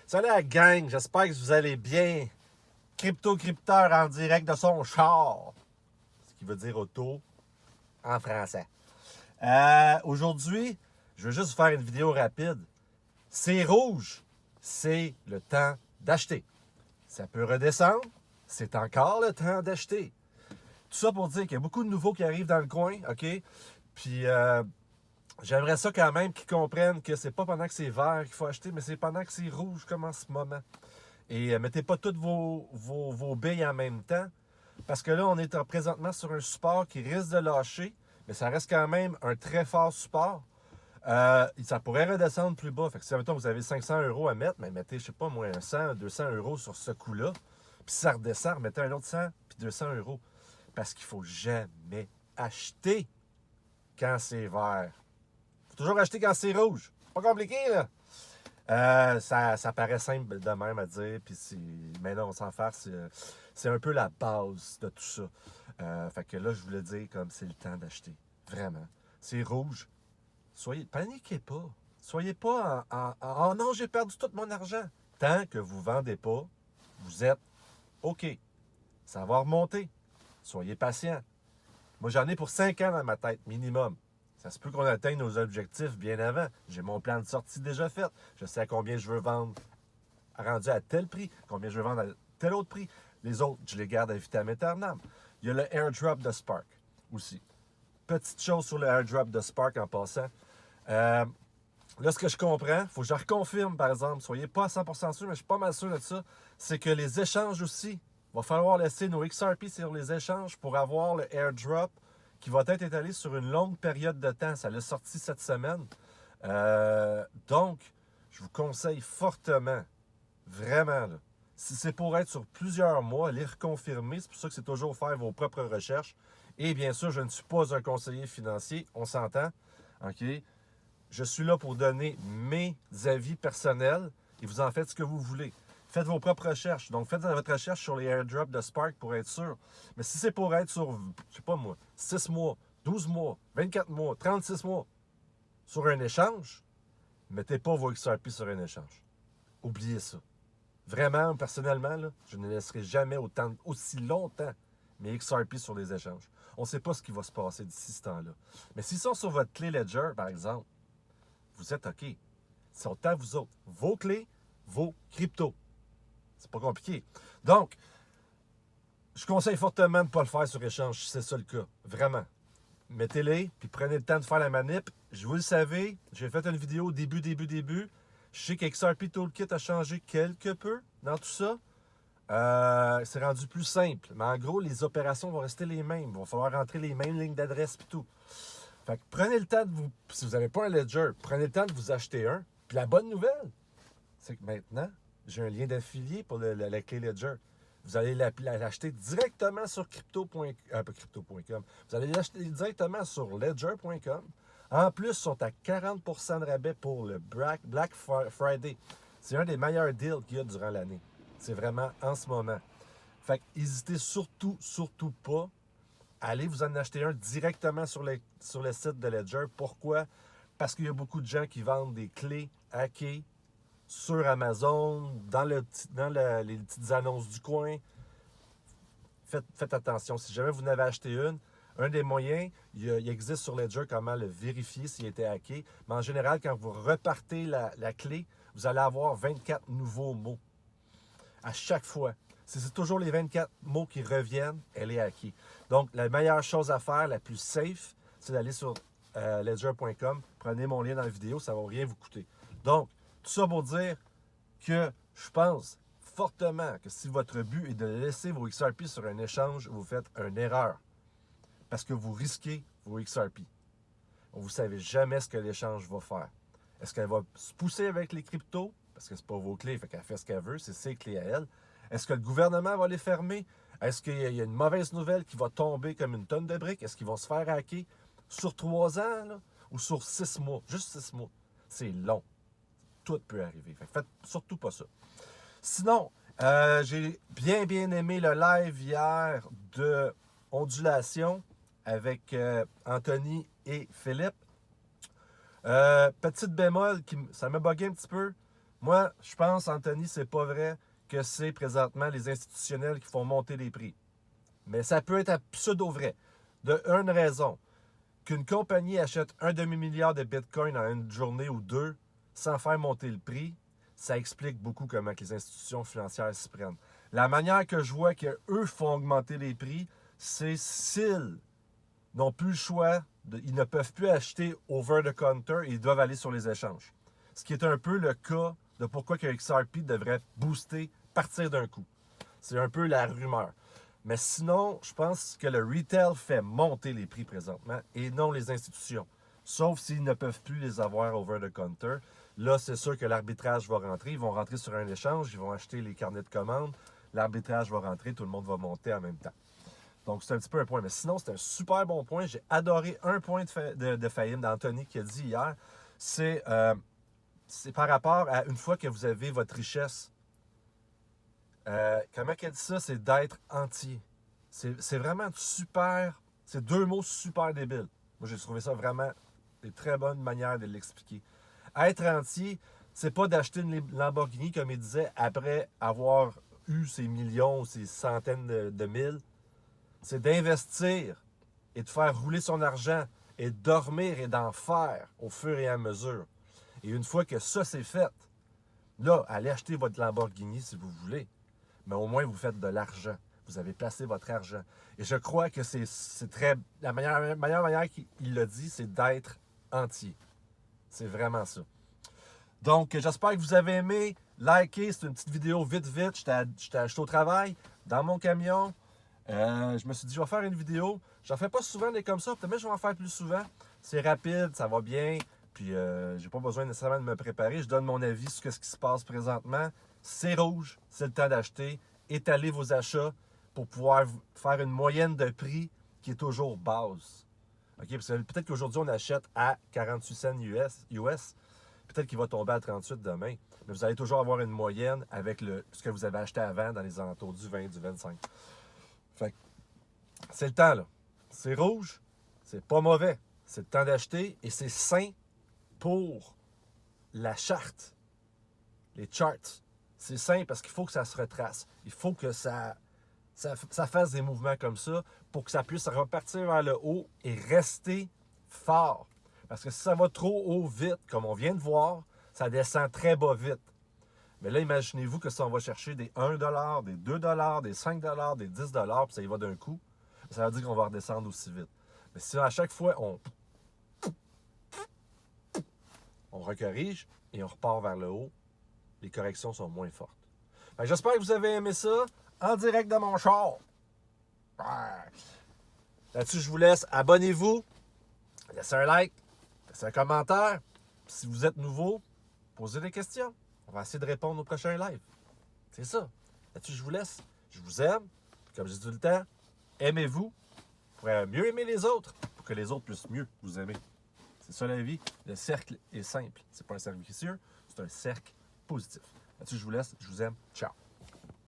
Salut la gang, j'espère que vous allez bien. Crypto-crypteur en direct de son char. Ce qui veut dire auto en français. Aujourd'hui, je veux juste vous faire une vidéo rapide. C'est rouge, c'est le temps d'acheter. Ça peut redescendre, c'est encore le temps d'acheter. Tout ça pour dire qu'il y a beaucoup de nouveaux qui arrivent dans le coin, OK? Puis j'aimerais ça quand même qu'ils comprennent que c'est pas pendant que c'est vert qu'il faut acheter, mais c'est pendant que c'est rouge comme en ce moment. Et mettez pas toutes vos billes en même temps, parce que là, on est présentement sur un support qui risque de lâcher, mais ça reste quand même un très fort support. Ça pourrait redescendre plus bas. Fait que si, admettons, vous avez 500 € à mettre, mais mettez, je sais pas, moins 100, 200 € sur ce coup-là. Puis si ça redescend, remettez un autre 100 puis 200 €. Parce qu'il faut jamais acheter quand c'est vert. Il faut toujours acheter quand c'est rouge. C'est pas compliqué, là. Ça paraît simple de même à dire, mais non, sans faire, c'est un peu la base de tout ça. Fait que là, je voulais dire comme c'est le temps d'acheter. Vraiment. C'est rouge. Paniquez pas. Soyez pas oh non, j'ai perdu tout mon argent. Tant que vous ne vendez pas, vous êtes OK. Ça va remonter. Soyez patient. Moi, j'en ai pour 5 ans dans ma tête, minimum. Ça se peut qu'on atteigne nos objectifs bien avant. J'ai mon plan de sortie déjà fait. Je sais à combien je veux vendre rendu à tel prix, combien je veux vendre à tel autre prix. Les autres, je les garde à vitam aeternam. Il y a le airdrop de Spark aussi. Petite chose sur le airdrop de Spark en passant. Là, ce que je comprends, il faut que je reconfirme, par exemple, soyez pas à 100% sûr, mais je suis pas mal sûr de ça, c'est que les échanges aussi, il va falloir laisser nos XRP sur les échanges pour avoir le airdrop qui va être étalé sur une longue période de temps. Ça l'a sorti cette semaine. Donc, je vous conseille fortement, vraiment, là, si c'est pour être sur plusieurs mois, les reconfirmer, c'est pour ça que c'est toujours faire vos propres recherches. Et bien sûr, je ne suis pas un conseiller financier, on s'entend, OK? Je suis là pour donner mes avis personnels et vous en faites ce que vous voulez. Faites vos propres recherches. Donc, faites votre recherche sur les airdrops de Spark pour être sûr. Mais si c'est pour être sur, je sais pas moi, 6 mois, 12 mois, 24 mois, 36 mois, sur un échange, mettez pas vos XRP sur un échange. Oubliez ça. Vraiment, personnellement, là, je ne laisserai jamais aussi longtemps mes XRP sur les échanges. On ne sait pas ce qui va se passer d'ici ce temps-là. Mais s'ils sont sur votre clé Ledger, par exemple, vous êtes OK. C'est autant vous autres. Vos clés, vos cryptos. C'est pas compliqué. Donc, je conseille fortement de ne pas le faire sur échange si c'est ça le cas. Vraiment. Mettez-les, puis prenez le temps de faire la manip. Vous le savez, j'ai fait une vidéo début. Je sais qu'XRP Toolkit a changé quelque peu dans tout ça. C'est rendu plus simple. Mais en gros, les opérations vont rester les mêmes. Il va falloir rentrer les mêmes lignes d'adresse et tout. Fait que prenez le temps de vous... Si vous n'avez pas un Ledger, prenez le temps de vous acheter un. Puis la bonne nouvelle, c'est que maintenant, j'ai un lien d'affilié pour la clé Ledger. Vous allez l'acheter directement sur crypto.com. Vous allez l'acheter directement sur ledger.com. En plus, ils sont à 40% de rabais pour le Black Friday. C'est un des meilleurs deals qu'il y a durant l'année. C'est vraiment en ce moment. Fait que n'hésitez surtout pas. Allez vous en acheter un directement sur le site de Ledger. Pourquoi? Parce qu'il y a beaucoup de gens qui vendent des clés hackées sur Amazon, dans les petites annonces du coin. Faites attention. Si jamais vous n'avez acheté un des moyens, il existe sur Ledger comment le vérifier s'il a été hacké. Mais en général, quand vous repartez la clé, vous allez avoir 24 nouveaux mots. À chaque fois. Si c'est toujours les 24 mots qui reviennent, elle est hackée. Donc, la meilleure chose à faire, la plus safe, c'est d'aller sur ledger.com. Prenez mon lien dans la vidéo, ça ne va rien vous coûter. Donc, tout ça pour dire que je pense fortement que si votre but est de laisser vos XRP sur un échange, vous faites une erreur. Parce que vous risquez vos XRP. Vous ne savez jamais ce que l'échange va faire. Est-ce qu'elle va se pousser avec les cryptos? Parce que ce n'est pas vos clés, fait qu'elle fait ce qu'elle veut, c'est ses clés à elle. Est-ce que le gouvernement va les fermer? Est-ce qu'il y a une mauvaise nouvelle qui va tomber comme une tonne de briques? Est-ce qu'ils vont se faire hacker sur 3 ans là, ou sur 6 mois? Juste 6 mois. C'est long. Tout peut arriver. Fait que faites surtout pas ça. Sinon, j'ai bien aimé le live hier de ondulation avec Anthony et Philippe. Petite bémol, ça m'a bugué un petit peu. Moi, je pense, Anthony, c'est pas vrai que c'est présentement les institutionnels qui font monter les prix. Mais ça peut être pseudo-vrai. De une raison, qu'une compagnie achète un demi-milliard de Bitcoin en une journée ou deux sans faire monter le prix, ça explique beaucoup comment les institutions financières s'y prennent. La manière que je vois qu'eux font augmenter les prix, c'est s'ils n'ont plus le choix, ils ne peuvent plus acheter over the counter et ils doivent aller sur les échanges. Ce qui est un peu le cas de pourquoi que XRP devrait booster, partir d'un coup. C'est un peu la rumeur. Mais sinon, je pense que le retail fait monter les prix présentement et non les institutions. Sauf s'ils ne peuvent plus les avoir over the counter. Là, c'est sûr que l'arbitrage va rentrer. Ils vont rentrer sur un échange, ils vont acheter les carnets de commandes. L'arbitrage va rentrer, tout le monde va monter en même temps. Donc, c'est un petit peu un point. Mais sinon, c'est un super bon point. J'ai adoré un point de Fahim d'Anthony qui a dit hier. C'est par rapport à une fois que vous avez votre richesse. Comment qu'elle dit ça? C'est d'être entier. C'est vraiment super. C'est deux mots super débiles. Moi, j'ai trouvé ça vraiment des très bonnes manières de l'expliquer. Être entier, c'est pas d'acheter une Lamborghini, comme il disait, après avoir eu ses millions ou ses centaines de mille. C'est d'investir et de faire rouler son argent et de dormir et d'en faire au fur et à mesure. Et une fois que ça c'est fait, là, allez acheter votre Lamborghini si vous voulez. Mais au moins, vous faites de l'argent. Vous avez placé votre argent. Et je crois que c'est très... La meilleure manière qu'il l'a dit, c'est d'être entier. C'est vraiment ça. Donc, j'espère que vous avez aimé. Likez, c'est une petite vidéo vite. J'étais au travail, dans mon camion. Je me suis dit, je vais faire une vidéo. J'en fais pas souvent des comme ça. Peut-être je vais en faire plus souvent. C'est rapide, ça va bien. Puis, j'ai pas besoin nécessairement de me préparer. Je donne mon avis sur ce qui se passe présentement. C'est rouge, c'est le temps d'acheter. Étalez vos achats pour pouvoir faire une moyenne de prix qui est toujours basse. OK? Parce que peut-être qu'aujourd'hui, on achète à 48 cents US. Peut-être qu'il va tomber à 38 demain. Mais vous allez toujours avoir une moyenne avec ce que vous avez acheté avant dans les alentours du 20, du 25. Fait que c'est le temps, là. C'est rouge, c'est pas mauvais. C'est le temps d'acheter et c'est sain pour la charte, les charts. C'est simple parce qu'il faut que ça se retrace. Il faut que ça fasse des mouvements comme ça pour que ça puisse repartir vers le haut et rester fort. Parce que si ça va trop haut vite, comme on vient de voir, ça descend très bas vite. Mais là, imaginez-vous que si on va chercher des 1$, des 2$, des 5$, des 10$, puis ça y va d'un coup, ça veut dire qu'on va redescendre aussi vite. Mais si à chaque fois, on recorrige et on repart vers le haut, les corrections sont moins fortes. J'espère que vous avez aimé ça en direct de mon char. Là-dessus, je vous laisse. Abonnez-vous. Laissez un like. Laissez un commentaire. Si vous êtes nouveau, posez des questions. On va essayer de répondre au prochain live. C'est ça. Là-dessus, je vous laisse. Je vous aime. Comme je dis tout le temps, aimez-vous pour mieux aimer les autres, pour que les autres puissent mieux vous aimer. C'est ça la vie. Le cercle est simple. C'est pas un cercle vicieux, c'est un cercle positif. Là-dessus, je vous laisse. Je vous aime. Ciao.